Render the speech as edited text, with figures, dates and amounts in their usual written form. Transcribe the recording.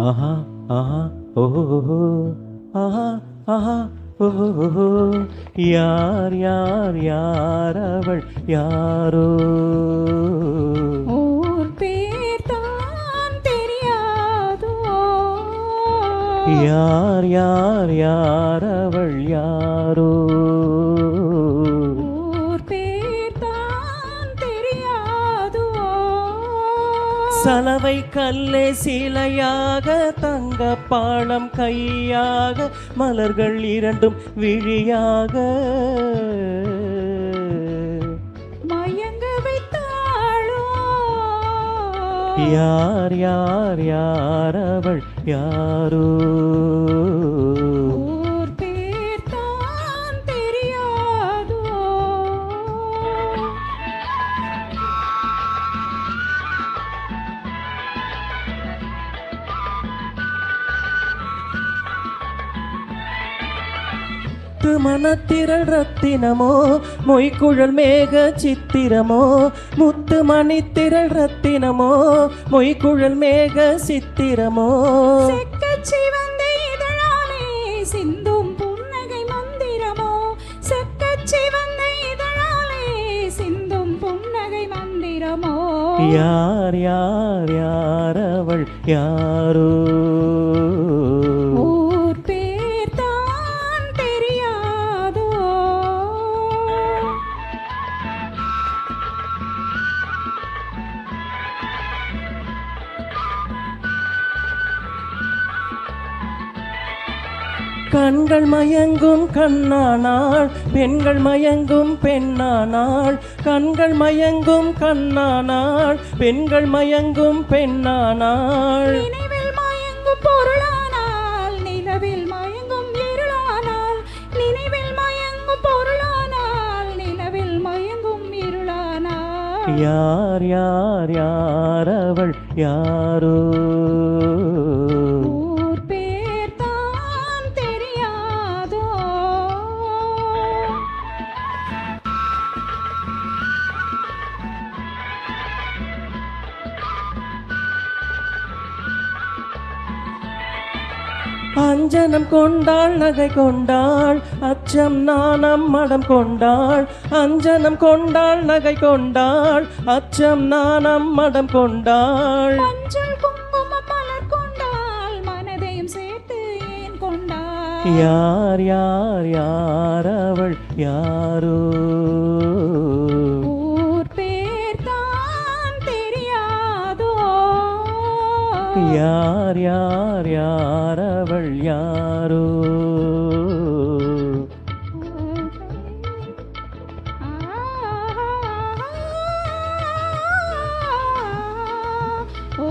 ஆஹா ஆஹா ஓஹோ ஆஹா ஆஹா ஓஹோ யார் யார் யார் அவள் யாரோ ஊர் பேர் தான் தெரியாதோ யார் யார் யார் அவள் யாரோ ஊர் பேர் தான் தெரியாதோ சலவை கல்லே சிலையாக தங்க பாலம் கையாக மலர்கள் இரண்டும் விழியாக மயங்க வைத்தாளோ யார் யார் யார் அவள் யாரோ ஊர் பேர் தான் தெரியாதோ மனத்திரள் ரத்தினமோ மொய்குழல் மேக சித்திரமோ முத்து மணித்திரள் ரத்தினமோ மொய்குழல் மேக சித்திரமோ செக்கச்சி வந்த இதழாலே சிந்தும் புன்னகை மந்திரமோ செக்கச்சி வந்த இதழாலே சிந்தும் புன்னகை மந்திரமோ யார் யார் யார் அவள் யாரோ ஊர் பேர் தான் தெரியாதோ கண்கள் மயங்கும் கண்ணானாள் பெண்கள் மயங்கும் பெண்ணானாள் கண்கள் மயங்கும் கண்ணானாள் பெண்கள் மயங்கும் பெண்ணானாள் நினைவில் மயங்கும் பொருளானால் நிலவில் மயங்கும் இருளானால் நினைவில் மயங்கும் பொருளானால் நிலவில் மயங்கும் இருளானால் யார் யார் யார் அவள் யாரோ ஊர் பேர் தான் தெரியாதோ அஞ்சனம் கொண்டாள் நகை கொண்டாள் அச்சம் நாணம் மடம் கொண்டாள் அஞ்சனம் கொண்டாள் நகை கொண்டாள் அச்சம் நாணம் மடம் கொண்டாள் மஞ்சள் குங்குமம் மலர் கொண்டாள் மனதையும் சேர்த்து ஏன் கொண்டாள் யார் யார் யார் அவள் யாரோ ஊர் பேர் தான் தெரியாதோ யார் யார் யார் அவள் யாரோ ஓ